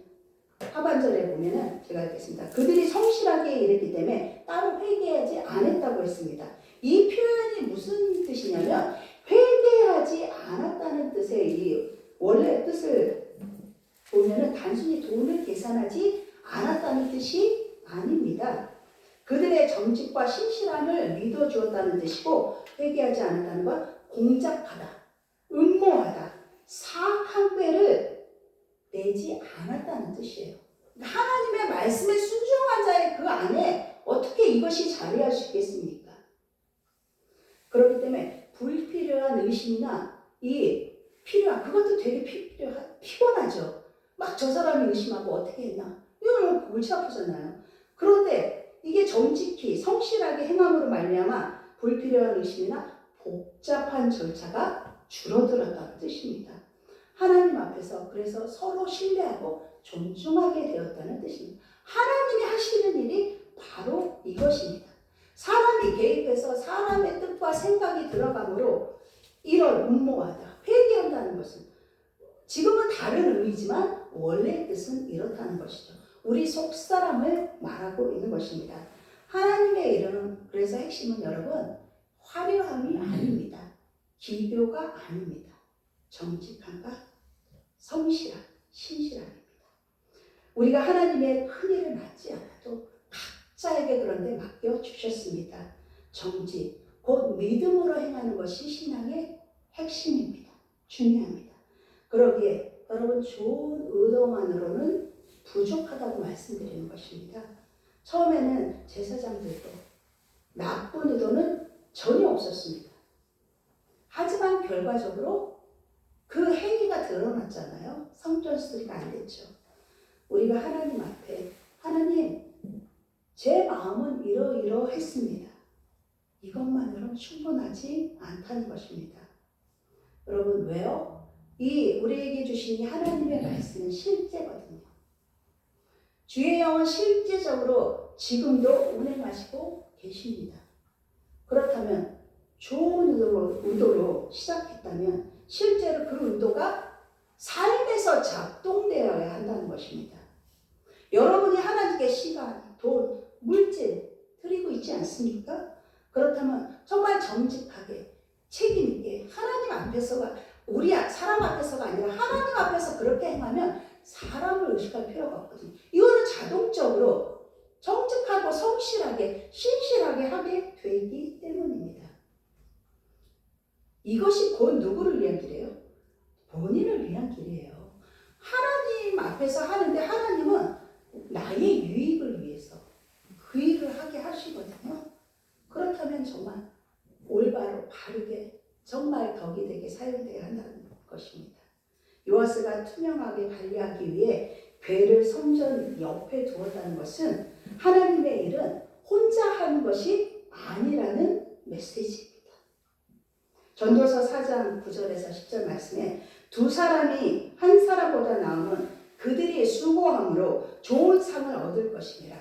하반절에 보면은 제가 읽겠습니다. 그들이 성실하게 일했기 때문에 따로 회개하지 않았다고 했습니다. 이 표현이 무슨 뜻이냐면 회개하지 않았다는 뜻의 이 원래 뜻을 보면은 단순히 돈을 계산하지 않았다는 뜻이 아닙니다. 그들의 정직과 신실함을 믿어주었다는 뜻이고 회개하지 않았다는 건 공작하다, 음모하다, 사악한 꾀를 내지 않았다는 뜻이에요. 하나님의 말씀에 순종한 자의 그 안에 어떻게 이것이 자리할 수 있겠습니까? 그렇기 때문에 불필요한 의심이나 그것도 되게 피곤하죠. 막 저 사람이 의심하고 어떻게 했나? 이거 골치 아프잖아요. 그런데 이게 정직히 성실하게 행함으로 말미암아 불필요한 의심이나 복잡한 절차가 줄어들었다는 뜻입니다. 하나님 앞에서 그래서 서로 신뢰하고 존중하게 되었다는 뜻입니다. 하나님이 하시는 일이 바로 이것입니다. 사람이 개입해서 사람의 뜻과 생각이 들어가므로 이런 음모하다, 회개한다는 것은 지금은 다른 의미지만 원래의 뜻은 이렇다는 것이죠. 우리 속사람을 말하고 있는 것입니다. 하나님의 일은 그래서 핵심은 여러분 화려함이 아닙니다. 기교가 아닙니다. 정직함과 성실함, 신실함입니다. 우리가 하나님의 큰 일을 맡지 않아도 각자에게 그런데 맡겨주셨습니다. 정직, 곧 믿음으로 행하는 것이 신앙의 핵심입니다. 중요합니다. 그러기에 여러분 좋은 의도만으로는 부족하다고 말씀드리는 것입니다. 처음에는 제사장들도 나쁜 의도는 전혀 없었습니다. 하지만 결과적으로 그 행위가 드러났잖아요. 성전 수리가 안 됐죠. 우리가 하나님 앞에 하나님 제 마음은 이러이러했습니다. 이것만으로는 충분하지 않다는 것입니다. 여러분 왜요? 우리에게 주신 이 하나님의 말씀은 실제거든요. 주의 영은 실제적으로 지금도 운행하시고 계십니다. 그렇다면 좋은 의도로 시작했다면 실제로 그 의도가 삶에서 작동되어야 한다는 것입니다. 여러분이 하나님께 시간, 돈, 물질 드리고 있지 않습니까? 그렇다면 정말 정직하게 책임 있게 하나님 앞에서가 우리 사람 앞에서가 아니라 하나님 앞에서 그렇게 행하면 사람을 의식할 필요가 없거든요. 이거는 자동적으로 정직하고 성실하게 신실하게 하게 되기 때문입니다. 이것이 곧 누구를 위한 길이에요? 본인을 위한 길이에요. 하나님 앞에서 하는데 하나님은 나의 유익을 위해서 그 일을 하게 하시거든요. 그렇다면 정말 올바로 바르게 정말 덕이 되게 사용되어야 한다는 것입니다. 요아스가 투명하게 관리하기 위해 궤를 성전 옆에 두었다는 것은 하나님의 일은 혼자 하는 것이 아니라는 메시지입니다. 전도서 4장 9절에서 10절 말씀에 두 사람이 한 사람보다 나으면 그들이 수고함으로 좋은 상을 얻을 것이니라.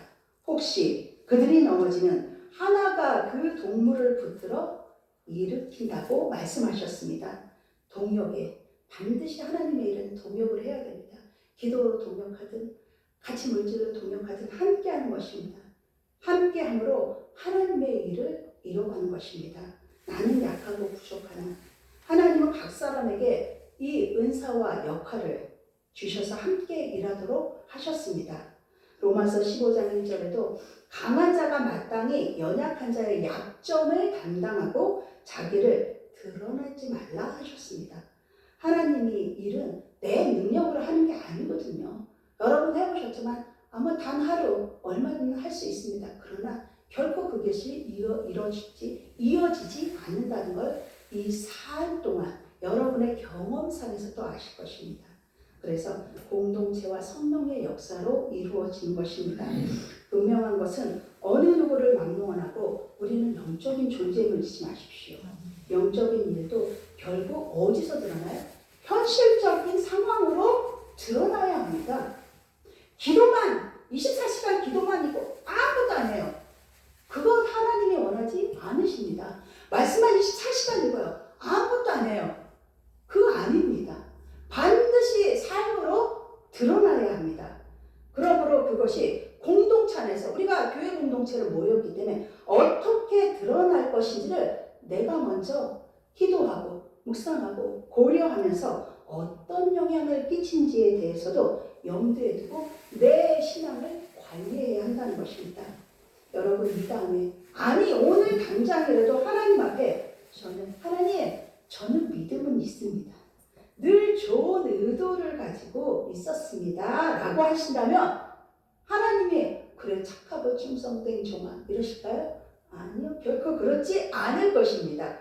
혹시 그들이 넘어지면 하나가 그 동물을 붙들어 일으킨다고 말씀하셨습니다. 동역에 반드시 하나님의 일은 동역을 해야 됩니다. 기도로 동역하든 같이 물질로 동역하든 함께하는 것입니다. 함께함으로 하나님의 일을 이뤄가는 것입니다. 나는 약하고 부족하나 하나님은 각 사람에게 이 은사와 역할을 주셔서 함께 일하도록 하셨습니다. 로마서 15장 1절에도 강한 자가 마땅히 연약한 자의 약점을 담당하고 자기를 드러내지 말라 하셨습니다. 하나님이 일은 내 능력으로 하는 게 아니거든요. 여러분 해보셨지만 아마 단 하루 얼마든 할 수 있습니다. 그러나 결코 그것이 이어지지 않는다는 걸 이 사흘 동안 여러분의 경험상에서 또 아실 것입니다. 그래서 공동체와 성령의 역사로 이루어진 것입니다. 분명한 것은 어느 누구를 막론하고 우리는 영적인 존재임을 잊지 마십시오. 영적인 일도 결국 어디서 드러나요? 현실적인 상황으로 드러나야 합니다. 기도만 24시간 기도만이고 아무것도 안 해요. 그건 하나님이 원하지 않으십니다. 말씀만 24시간 읽어요. 아무것도 안 해요. 그거 아닙니다. 반드시 삶으로 드러나야 합니다. 그러므로 그것이 공동체 안에서 우리가 교회 공동체를 모였기 때문에 어떻게 드러날 것인지를 내가 먼저 기도하고 묵상하고 고려하면서 어떤 영향을 끼친지에 대해서도 염두에 두고 내 신앙을 관리해야 한다는 것입니다. 여러분 이 다음에 아니 오늘 당장이라도 하나님 앞에 저는 믿음은 있습니다. 늘 좋은 의도를 가지고 있었습니다. 라고 하신다면 하나님이 그래 착하고 충성된 종아 이러실까요? 아니요. 결코 그렇지 않을 것입니다.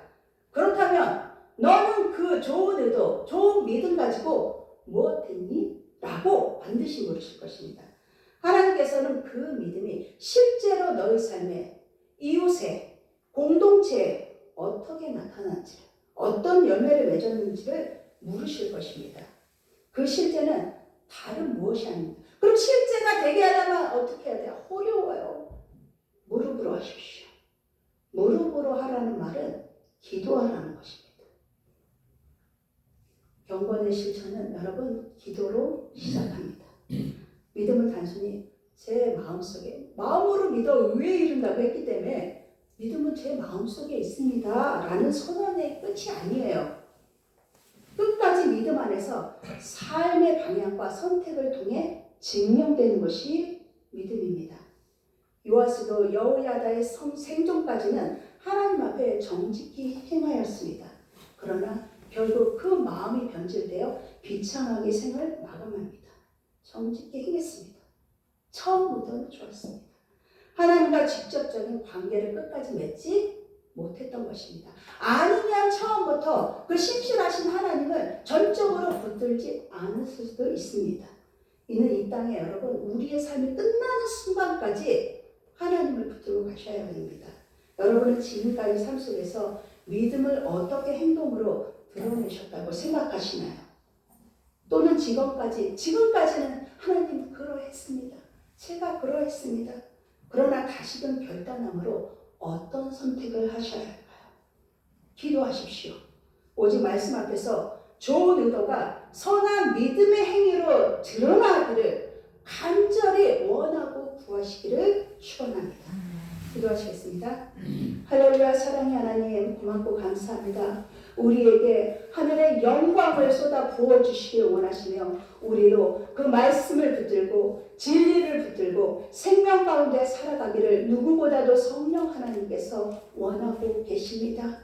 그렇다면 너는 그 좋은 의도, 좋은 믿음 가지고 무엇했니? 라고 반드시 물으실 것입니다. 하나님께서는 그 믿음이 실제로 너의 삶에 이웃에 공동체에 어떻게 나타났지 어떤 열매를 맺었는지를 물으실 것입니다. 그 실제는 다른 무엇이 아닙니다. 그럼 실제가 되게 하려면 어떻게 해야 돼요? 어려워요. 무릎으로 하십시오. 무릎으로 하라는 말은 기도하라는 것입니다. 경건의 실천은 여러분 기도로 시작합니다. 믿음은 단순히 제 마음속에 마음으로 믿어 의에 이른다고 했기 때문에 믿음은 제 마음속에 있습니다 라는 선언의 끝이 아니에요. 끝까지 믿음 안에서 삶의 방향과 선택을 통해 증명되는 것이 믿음입니다. 요아스도 여호야다의 생존까지는 하나님 앞에 정직히 행하였습니다. 그러나 결국 그 마음이 변질되어 비참하게 생을 마감합니다. 정직히 행했습니다. 처음부터는 좋았습니다. 하나님과 직접적인 관계를 끝까지 맺지 못했던 것입니다. 아니면 처음부터 그 신실하신 하나님을 전적으로 붙들지 않았을 수도 있습니다. 이는 이 땅에 여러분 우리의 삶이 끝나는 순간까지 하나님을 붙들고 가셔야 합니다. 여러분은 지금까지 삶 속에서 믿음을 어떻게 행동으로 드러내셨다고 생각하시나요? 또는 지금까지는 하나님 그러했습니다. 제가 그러했습니다. 그러나 다시금 결단함으로 어떤 선택을 하셔야 할까요? 기도하십시오. 오직 말씀 앞에서 좋은 의도가 선한 믿음의 행위로 드러나기를 간절히 원하고 구하시기를 축원합니다. 기도하시겠습니다. 할렐루야. 사랑의 하나님 고맙고 감사합니다. 우리에게 하늘의 영광을 쏟아 부어주시길 원하시며 우리로 그 말씀을 붙들고 진리를 붙들고 생명 가운데 살아가기를 누구보다도 성령 하나님께서 원하고 계십니다.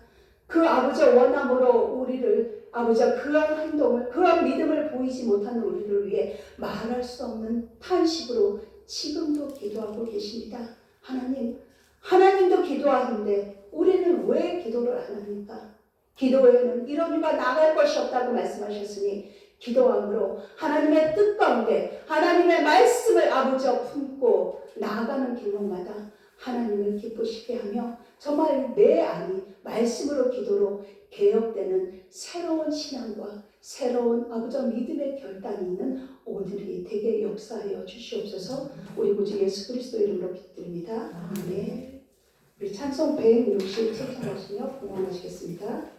그 아버지의 원함으로 우리를 아버지와 그런 행동을 그런 믿음을 보이지 못하는 우리를 위해 말할 수 없는 탄식으로 지금도 기도하고 계십니다. 하나님도 기도하는데 우리는 왜 기도를 안 합니까? 기도에는 이런 바 나갈 것이 없다고 말씀하셨으니 기도함으로 하나님의 뜻 가운데 하나님의 말씀을 아버지와 품고 나아가는 길목마다 하나님을 기쁘시게 하며 정말 내 안이 말씀으로 기도로 개혁되는 새로운 신앙과 새로운 아버지와 믿음의 결단이 있는 오늘이 되게 역사하여 주시옵소서. 우리 구주 예수 그리스도 이름으로 기도드립니다. 아멘. 우리 찬송 160 찬송하시며 봉헌하시겠습니다.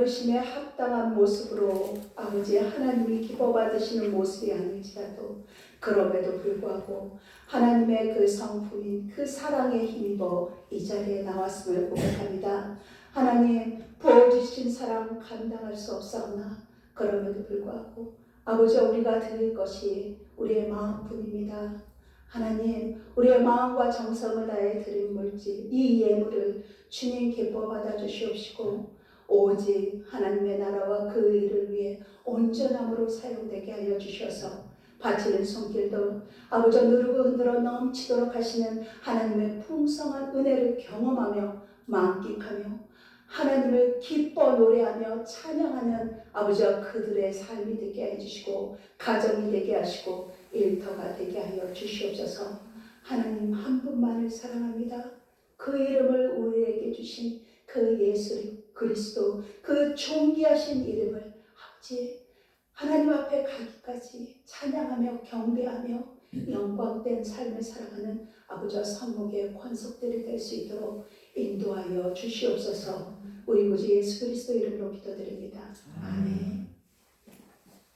부르심에 합당한 모습으로 아버지 하나님이 기뻐 받으시는 모습이 아닐지라도 그럼에도 불구하고 하나님의 그 성품인 그 사랑에 힘입어 이 자리에 나왔음을 고백합니다. 하나님 부어주신 사랑 감당할 수 없사오나 그럼에도 불구하고 아버지 우리가 드릴 것이 우리의 마음뿐입니다. 하나님 우리의 마음과 정성을 다해 드린 물질 이 예물을 주님 기뻐 받아 주시옵시고 오직 하나님의 나라와 그 일을 위해 온전함으로 사용되게 하여 주셔서 바치는 손길도 아버지 누르고 흔들어 넘치도록 하시는 하나님의 풍성한 은혜를 경험하며 만끽하며 하나님을 기뻐 노래하며 찬양하는 아버지와 그들의 삶이 되게 해주시고 가정이 되게 하시고 일터가 되게 하여 주시옵소서. 하나님 한 분만을 사랑합니다. 그 이름을 우리에게 주신 그 예수 그리스도 그 존귀하신 이름을 아버지 하나님 앞에 가기까지 찬양하며 경배하며 영광된 삶을 살아가는 아버지와 성목의 권속들이 될 수 있도록 인도하여 주시옵소서. 우리 구주 예수 그리스도 이름으로 기도드립니다. 아멘.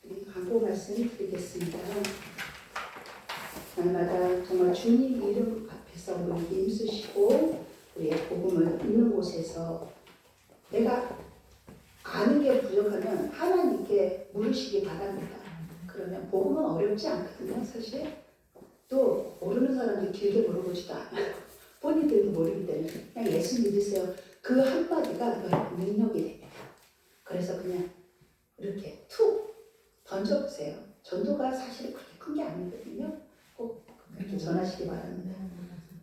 우리 광고 말씀 드리겠습니다. 날마다 정말 주님 이름 앞에서 우리 힘쓰시고 우리의 복음을 있는 곳에서 내가 아는 게 부족하면 하나님께 물으시기 바랍니다. 그러면 복음은 어렵지 않거든요. 사실 또 모르는 사람들이 길게 물어보지도 않아요. 본인들도 모르기 때문에 그냥 예수 믿으세요. 그 한마디가 여러분 능력이 됩니다. 그래서 그냥 이렇게 툭 던져보세요. 전도가 사실 그렇게 큰 게 아니거든요. 꼭 그렇게 전하시기 바랍니다.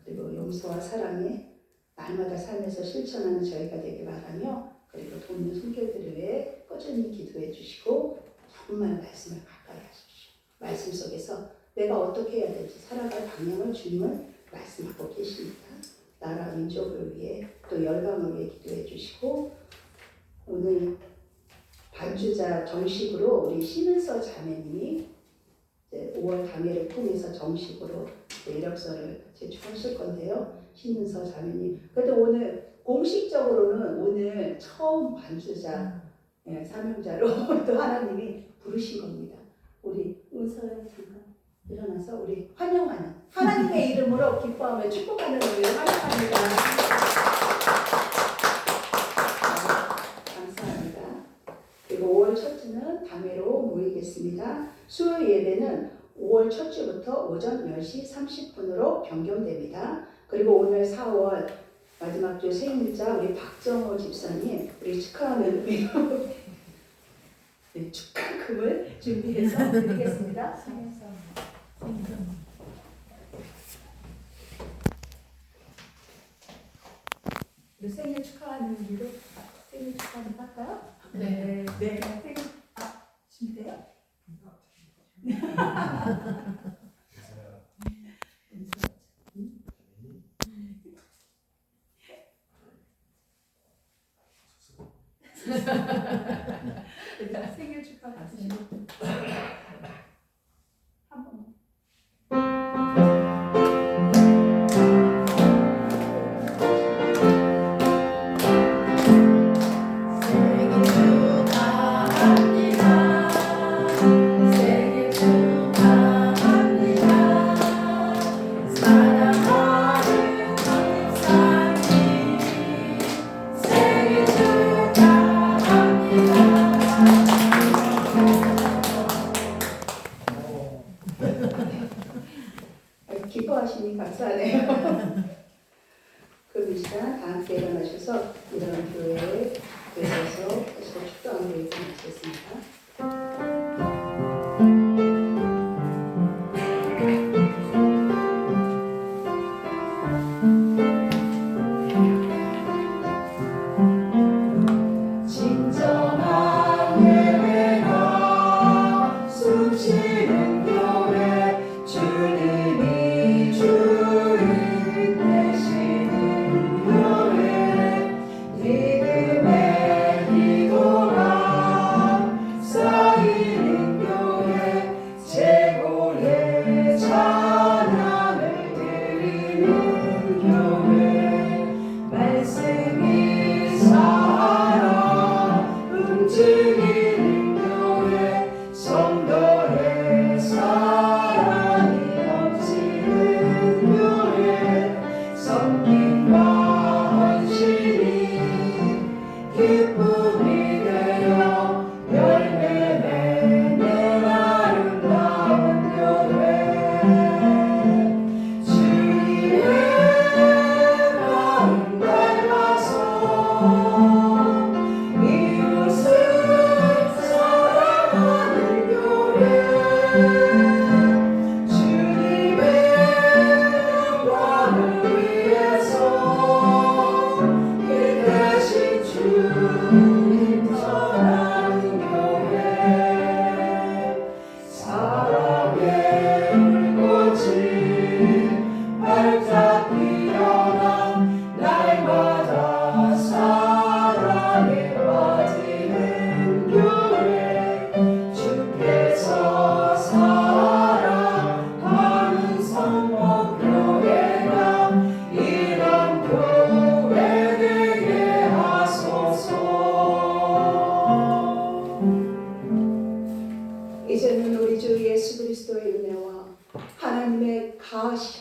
그리고 용서와 사랑에 날마다 삶에서 실천하는 저희가 되길 바라며 그리고 돕는 손길들을 위해 꾸준히 기도해 주시고 정말 말씀을 가까이 하십시오. 말씀 속에서 내가 어떻게 해야 될지 살아갈 방향을 주님은 말씀하고 계십니다. 나라 민족을 위해 또 열방을 위해 기도해 주시고 오늘 반주자 정식으로 우리 신은서 자매님이 이제 5월 당회를 통해서 정식으로 이력서를 제출하실 건데요. 신은서 자매님. 그래도 오늘 공식적으로는 오늘 처음 반주자 사명자로 또 하나님이 부르신 겁니다. 우리 은서야 잠깐 일어나서 우리 환영하는 하나님의 이름으로 기뻐하며 축복하는 우리를 환영합니다. 감사합니다. 그리고 5월 첫 주는 당회로 모이겠습니다. 수요 예배는 5월 첫 주부터 오전 10시 30분으로 변경됩니다. 그리고 오늘 4월 마지막 주 생일자 우리 박정호 집사님 우리 축하하는 의미로 축하금을 준비해서 드리겠습니다. 우리 생일 축하하는 의미로 생일 축하는 할까요? 네. 네. 생일 준비돼요? 생일 축하 받으시고 한 번. 생일 축하합니다. 사랑하는 전집사님 생일 축하합니다. 기뻐하시니 감사하네요. 그럼 이 시간 다 함께 일어나셔서 이런 교회에 계셔서 축도하는 교회를 마치겠습니다. 진정한 예배가 숨쉬는 교회 주님이 주인 되시는 교회 믿음의 기도가 쌓이는 교회 최고의 찬양을 드리는 교회 말씀이 살아 그리스도의 은혜와 하나님의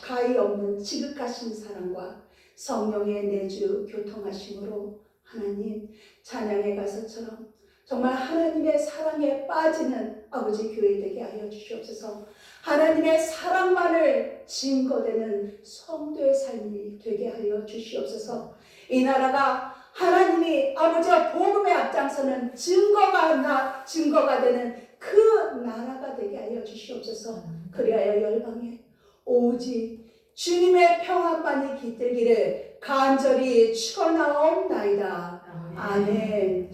가히 없는 지극하신 사랑과 성령의 내주 교통하심으로 하나님 찬양의 가사처럼 정말 하나님의 사랑에 빠지는 아버지 교회 되게 하여 주시옵소서. 하나님의 사랑만을 증거되는 성도의 삶이 되게 하여 주시옵소서. 이 나라가 하나님이 아버지와 복음에 앞장서는 증거가 되는 그 나라가 되게 하여 주시옵소서. 그리하여 열방에 오직 주님의 평안만이 깃들기를 간절히 축원하옵나이다. 아멘.